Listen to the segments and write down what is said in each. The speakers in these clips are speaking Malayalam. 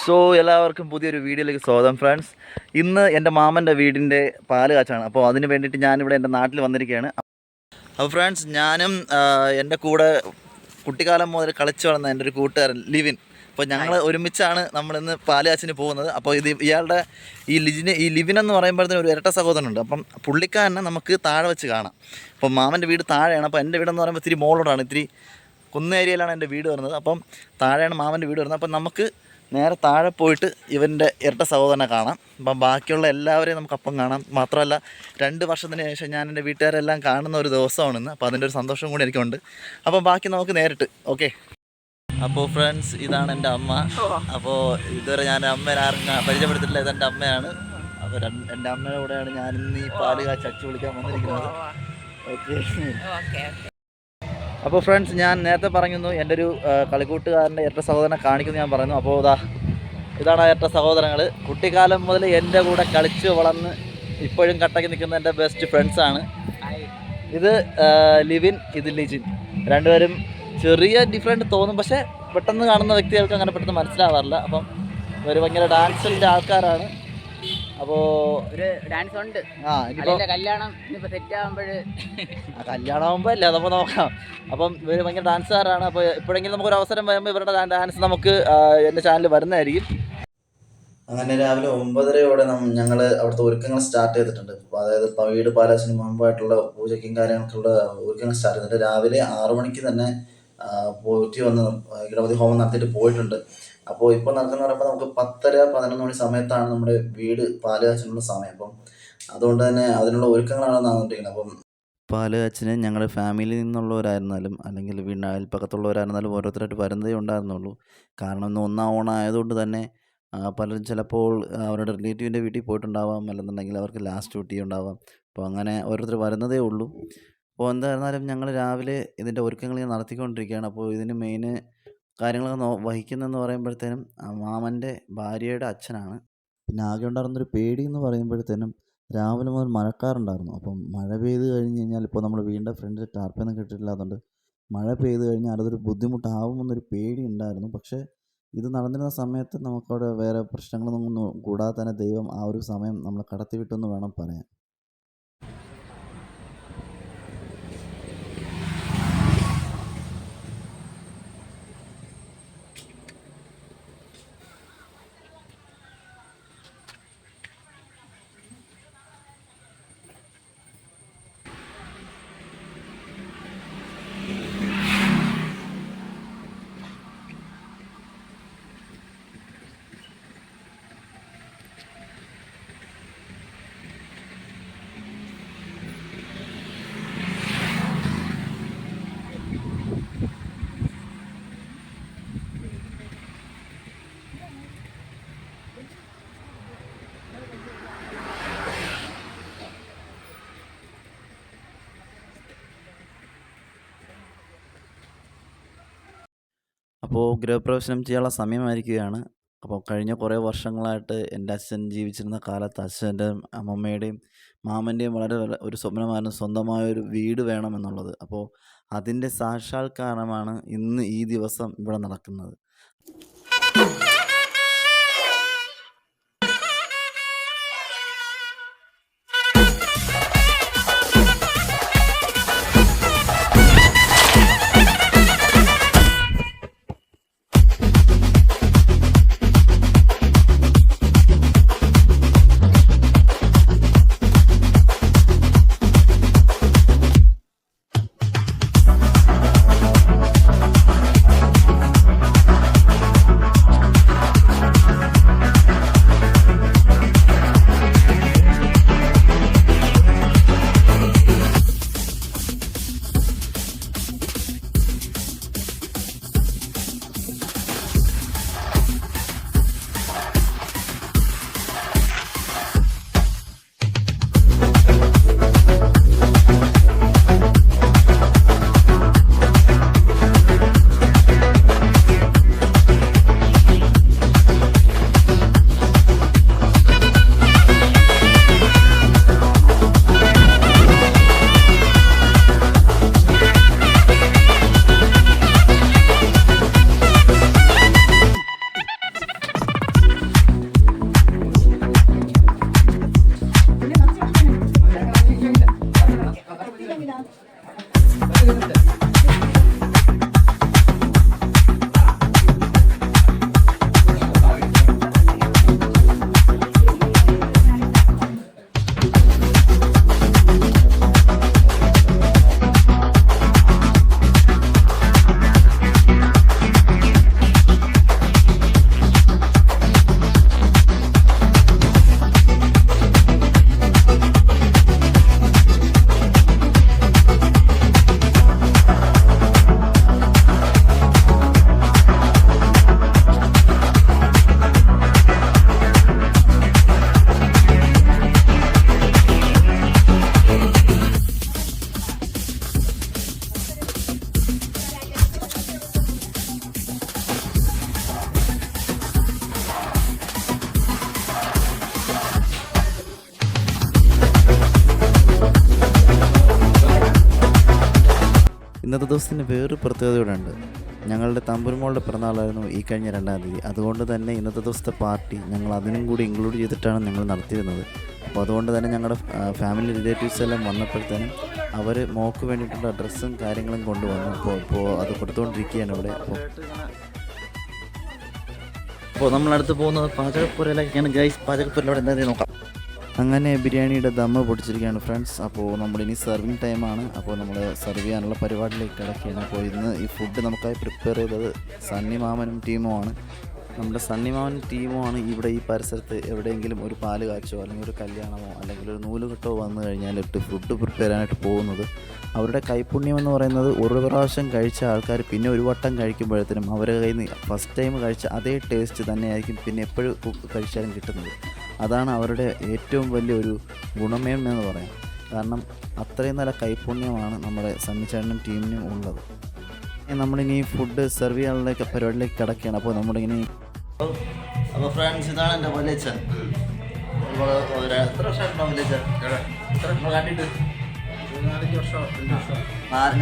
സോ എല്ലാവർക്കും പുതിയൊരു വീഡിയോയിലേക്ക് സ്വാഗതം ഫ്രണ്ട്സ്. ഇന്ന് എൻ്റെ മാമൻ്റെ വീടിൻ്റെ പാല് കാച്ചാണ്. അപ്പോൾ അതിന് വേണ്ടിയിട്ട് ഞാനിവിടെ എൻ്റെ നാട്ടിൽ വന്നിരിക്കുകയാണ്. അപ്പോൾ ഫ്രണ്ട്സ്, ഞാനും എൻ്റെ കൂടെ കുട്ടിക്കാലം മുതൽ കളിച്ചു വളർന്ന എൻ്റെ ഒരു കൂട്ടുകാരൻ ലിവിൻ, അപ്പോൾ ഞങ്ങൾ ഒരുമിച്ചാണ് നമ്മളിന്ന് പാല് കാച്ചിന് പോകുന്നത്. അപ്പോൾ ഇയാളുടെ ഈ ലിവിൻ എന്ന് പറയുമ്പോഴത്തേനും ഒരു ഇരട്ട സഹോദരനുണ്ട്. അപ്പം പുള്ളിക്കാരനെ നമുക്ക് താഴെ വെച്ച് കാണാം. അപ്പോൾ മാമൻ്റെ വീട് താഴെയാണ്. അപ്പോൾ എൻ്റെ വീടെന്ന് പറയുമ്പോൾ ഇത്തിരി മോളോടാണ്, ഇത്തിരി കുന്ന ഏരിയയിലാണ് എൻ്റെ വീട് വരുന്നത്. അപ്പം താഴെയാണ് മാമൻ്റെ വീട് വരുന്നത്. അപ്പം നമുക്ക് നേരെ താഴെ പോയിട്ട് ഇവൻ്റെ ഇരട്ട സഹോദരനെ കാണാം. അപ്പം ബാക്കിയുള്ള എല്ലാവരെയും നമുക്കപ്പം കാണാം. മാത്രമല്ല 2 വർഷത്തിന് ശേഷം ഞാൻ എൻ്റെ വീട്ടുകാരെല്ലാം കാണുന്ന ഒരു ദിവസമാണിന്ന്. അപ്പോൾ അതിൻ്റെ ഒരു സന്തോഷം കൂടി എനിക്കുണ്ട്. അപ്പം ബാക്കി നമുക്ക് നേരിട്ട് ഓക്കെ. അപ്പോൾ ഫ്രണ്ട്സ്, ഇതാണ് എൻ്റെ അമ്മ. അപ്പോൾ ഇതുവരെ ഞാൻ അമ്മേനെ ആരും പരിചയപ്പെടുത്തിയിട്ടില്ല. ഇതെൻ്റെ അമ്മയാണ്. അപ്പോൾ എൻ്റെ അമ്മയുടെ കൂടെയാണ് ഞാനിന്ന് ഈ പാല് കാച്ചി അച്ചു വിളിക്കാൻ വന്നിരിക്കുന്നത്. ഓക്കെ. അപ്പോൾ ഫ്രണ്ട്സ്, ഞാൻ നേരത്തെ പറഞ്ഞിരുന്നു എൻ്റെ ഒരു കളിക്കൂട്ടുകാരൻ്റെ ഇരട്ട സഹോദരനെ കാണിക്കുന്നു ഞാൻ പറയുന്നു. അപ്പോൾ ഇതാണ് ആ ഇരട്ട സഹോദരങ്ങൾ. കുട്ടിക്കാലം മുതൽ എൻ്റെ കൂടെ കളിച്ച് വളർന്ന് ഇപ്പോഴും കട്ടയ്ക്ക് നിൽക്കുന്ന എൻ്റെ ബെസ്റ്റ് ഫ്രണ്ട്സാണ്. ഇത് ലിവിൻ, ഇത് ലിജിൻ. രണ്ടുപേരും ചെറിയ ഡിഫറൻറ്റ് തോന്നും, പക്ഷേ പെട്ടെന്ന് കാണുന്ന വ്യക്തികൾക്ക് അങ്ങനെ പെട്ടെന്ന് മനസ്സിലാവാറില്ല. അപ്പം ഇവർ ഭയങ്കര ഡാൻസിൻ്റെ ആൾക്കാരാണ്. അപ്പോൾ ഒരു ഡാൻസ് ഉണ്ട്. കല്യാണം സെറ്റ് ആകുമ്പോൾ അല്ലേ, അതപ്പോൾ നോക്കാം. അപ്പം ഇവർ ഭയങ്കര ഡാൻസുകാരാണ്. അപ്പോൾ എപ്പോഴെങ്കിലും നമുക്കൊരു അവസരം വരുമ്പോൾ ഇവരുടെ ഡാൻസ് നമുക്ക് എൻ്റെ ചാനലിൽ വരുന്നതായിരിക്കും. അങ്ങനെ രാവിലെ 9:30 ഞങ്ങൾ അവിടുത്തെ ഒരുക്കങ്ങൾ സ്റ്റാർട്ട് ചെയ്തിട്ടുണ്ട്. അതായത് വീട് പാലാച്ചിന് മുമ്പായിട്ടുള്ള പൂജയ്ക്കും കാര്യങ്ങൾക്കുള്ള ഒരുക്കങ്ങൾ സ്റ്റാർട്ട് ചെയ്തിട്ടുണ്ട്. രാവിലെ 6 മണിക്ക് തന്നെ പോറ്റി വന്ന് ഗണപതി ഹോമം നടത്തിയിട്ട് പോയിട്ടുണ്ട്. അപ്പോൾ ഇപ്പോൾ നടക്കുന്ന പറയുമ്പോൾ നമുക്ക് 10:30-11 മണി സമയത്താണ് നമ്മുടെ വീട് പാല് കാച്ചിനുള്ള സമയം. അപ്പം അതുകൊണ്ട് തന്നെ അതിനുള്ള ഒരുക്കങ്ങളാണ് നടന്നിരിക്കുന്നത്. അപ്പം പാല് കാച്ചിന് ഞങ്ങളുടെ ഫാമിലിയിൽ നിന്നുള്ളവരായിരുന്നാലും അല്ലെങ്കിൽ വീടിൻ്റെ അയൽപ്പക്കത്തുള്ളവരായിരുന്നാലും ഓരോരുത്തരായിട്ട് വരുന്നതേ ഉണ്ടായിരുന്നുള്ളൂ. കാരണം ഇന്ന് 1-ാം ഓണം ആയതുകൊണ്ട് തന്നെ പലരും ചിലപ്പോൾ അവരുടെ റിലേറ്റീവിൻ്റെ വീട്ടിൽ പോയിട്ടുണ്ടാവാം, അല്ലെന്നുണ്ടെങ്കിൽ അവർക്ക് ലാസ്റ്റ് ഡ്യൂട്ടി ഉണ്ടാവാം. അപ്പോൾ അങ്ങനെ ഓരോരുത്തർ വരുന്നതേ ഉള്ളൂ. അപ്പോൾ എന്തായിരുന്നാലും ഞങ്ങൾ രാവിലെ ഇതിൻ്റെ ഒരുക്കങ്ങൾ നടത്തിക്കൊണ്ടിരിക്കുകയാണ്. അപ്പോൾ ഇതിന് മെയിൻ കാര്യങ്ങളൊക്കെ വഹിക്കുന്നതെന്ന് പറയുമ്പോഴത്തേനും മാമൻ്റെ ഭാര്യയുടെ അച്ഛനാണ്. പിന്നെ ആകെ ഉണ്ടായിരുന്നൊരു പേടി എന്ന് പറയുമ്പോഴത്തേനും രാവിലെ മുതൽ മഴക്കാറുണ്ടായിരുന്നു. അപ്പം മഴ പെയ്ത് കഴിഞ്ഞ് കഴിഞ്ഞാൽ ഇപ്പോൾ നമ്മൾ വീടിൻ്റെ ഫ്രണ്ടിൽ ടാർപ്പൊന്നും കിട്ടിയിട്ടില്ലാത്തതുകൊണ്ട് മഴ പെയ്ത് കഴിഞ്ഞാൽ അതൊരു ബുദ്ധിമുട്ടാവുമെന്നൊരു പേടി ഉണ്ടായിരുന്നു. പക്ഷേ ഇത് നടന്നിരുന്ന സമയത്ത് നമുക്കവിടെ വേറെ പ്രശ്നങ്ങളൊന്നും കൂടാതെ തന്നെ ദൈവം ആ ഒരു സമയം നമ്മൾ കടത്തിവിട്ടെന്ന് വേണം പറയാൻ. അപ്പോൾ ഗൃഹപ്രവേശനം ചെയ്യാനുള്ള സമയമായിരിക്കുകയാണ്. അപ്പോൾ കഴിഞ്ഞ കുറേ വർഷങ്ങളായിട്ട് എൻ്റെ അച്ഛൻ ജീവിച്ചിരുന്ന കാലത്ത് അച്ഛൻ്റെയും അമ്മമ്മയുടെയും മാമൻ്റെയും വളരെ ഒരു സ്വപ്നമായിരുന്നു സ്വന്തമായൊരു വീട് വേണമെന്നുള്ളത്. അപ്പോൾ അതിൻ്റെ സാക്ഷാത്കാരമാണ് ഇന്ന് ഈ ദിവസം ഇവിടെ നടക്കുന്നത്. ഇന്നത്തെ ദിവസത്തിന് വേറൊരു പ്രത്യേകത ഉണ്ട്. ഞങ്ങളുടെ തമ്പുരുമോളുടെ പിറന്നാളായിരുന്നു ഈ കഴിഞ്ഞ 2-ാം തീയതി. അതുകൊണ്ട് തന്നെ ഇന്നത്തെ ദിവസത്തെ പാർട്ടി ഞങ്ങൾ അതിനും കൂടി ഇൻക്ലൂഡ് ചെയ്തിട്ടാണ് ഞങ്ങൾ നടത്തിയിരുന്നത്. അപ്പോൾ അതുകൊണ്ട് തന്നെ ഞങ്ങളുടെ ഫാമിലി റിലേറ്റീവ്സ് എല്ലാം വന്നപ്പോഴത്തേനും അവർ മോൾക്ക് വേണ്ടിയിട്ടുള്ള ഡ്രസ്സും കാര്യങ്ങളും കൊണ്ടുവന്നു. അപ്പോൾ അത് കൊടുത്തുകൊണ്ടിരിക്കുകയാണ് ഇവിടെ. അപ്പോൾ നമ്മളടുത്ത് പോകുന്നത് പാചകപ്പുരയിലേക്കാണ് ഗൈസ്. പാചകപ്പുരയിലൂടെ എന്തായാലും നോക്കാം. അങ്ങനെ ബിരിയാണിയുടെ ദമ്മ് പൊടിച്ചിരിക്കുകയാണ് ഫ്രണ്ട്സ്. അപ്പോൾ നമ്മളിനി സെർവിങ് ടൈമാണ്. അപ്പോൾ നമ്മൾ സെർവ് ചെയ്യാനുള്ള പരിപാടിയിലേക്ക് കിടക്കുകയാണ്. അപ്പോൾ ഇന്ന് ഈ ഫുഡ് നമുക്കായി പ്രിപ്പയർ ചെയ്തത് സണ്ണി മാമനും ടീമുമാണ്. നമ്മുടെ സണ്ണി മാമനും ടീമുമാണ് ഇവിടെ ഈ പരിസരത്ത് എവിടെയെങ്കിലും ഒരു പാല് കാച്ചോ അല്ലെങ്കിൽ ഒരു കല്യാണമോ അല്ലെങ്കിൽ ഒരു നൂലുകെട്ടോ വന്നു കഴിഞ്ഞാലിട്ട് ഫുഡ് പ്രിപ്പയർ ചെയ്യാനായിട്ട് പോകുന്നത്. അവരുടെ കൈപ്പുണ്യം എന്ന് പറയുന്നത് ഒരു പ്രാവശ്യം കഴിച്ച ആൾക്കാർ പിന്നെ ഒരു വട്ടം കഴിക്കുമ്പോഴത്തേനും അവരുടെ കയ്യിൽ നിന്ന് ഫസ്റ്റ് ടൈം കഴിച്ച അതേ ടേസ്റ്റ് തന്നെയായിരിക്കും പിന്നെ എപ്പോഴും കഴിച്ചാലും കിട്ടുന്നത്. അതാണ് അവരുടെ ഏറ്റവും വലിയൊരു ഗുണമേന്മ എന്ന് പറയാം. കാരണം അത്രയും നല്ല കൈപ്പുണ്യമാണ് നമ്മുടെ സണ്ണിച്ചേട്ടനും ടീമിനും ഉള്ളത്. നമ്മളിനി ഫുഡ് സെർവ് ചെയ്യാനുള്ള പരിപാടിയിലേക്ക് കിടക്കുകയാണ്. അപ്പോൾ നമ്മളിങ്ങനെ അപ്പോൾ ഫ്രണ്ട്സ് ഇതാണ് എൻ്റെ വല്യച്ഛൻ. എത്ര വർഷമായിട്ടുണ്ടോ വല്യച്ഛൻ കണ്ടിട്ട്? 4-5 വർഷം.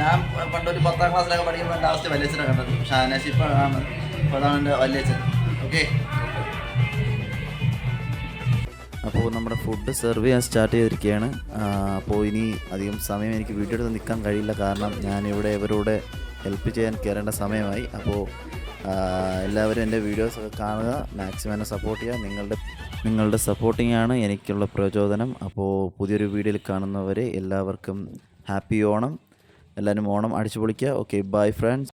ഞാൻ പണ്ടൊരു 10ാം ക്ലാസ്സിലൊക്കെ പഠിക്കുമ്പോൾ ലാസ്റ്റ് വല്യച്ഛനെ കണ്ടത്. ഷാനാശ് ഇപ്പോഴാണ്. അപ്പോൾ അതാണ് എൻ്റെ വല്യച്ഛൻ. ഓക്കെ. അപ്പോൾ നമ്മുടെ ഫുഡ് സെർവ് ചെയ്യാൻ സ്റ്റാർട്ട് ചെയ്തിരിക്കുകയാണ്. അപ്പോൾ ഇനി അധികം സമയം എനിക്ക് വീഡിയോ എടുത്ത് നിൽക്കാൻ കഴിയില്ല. കാരണം ഞാനിവിടെ ഇവരോട് ഹെൽപ്പ് ചെയ്യാൻ കയറേണ്ട സമയമായി. അപ്പോൾ എല്ലാവരും എൻ്റെ വീഡിയോസൊക്കെ കാണുക, മാക്സിമം എന്നെ സപ്പോർട്ട് ചെയ്യുക. നിങ്ങളുടെ സപ്പോർട്ടിംഗ് ആണ് എനിക്കുള്ള പ്രചോദനം. അപ്പോൾ പുതിയൊരു വീഡിയോയിൽ കാണുന്നവരെ എല്ലാവർക്കും ഹാപ്പി ഓണം. എല്ലാവരും ഓണം അടിച്ചു പൊളിക്കുക. Okay, bye friends.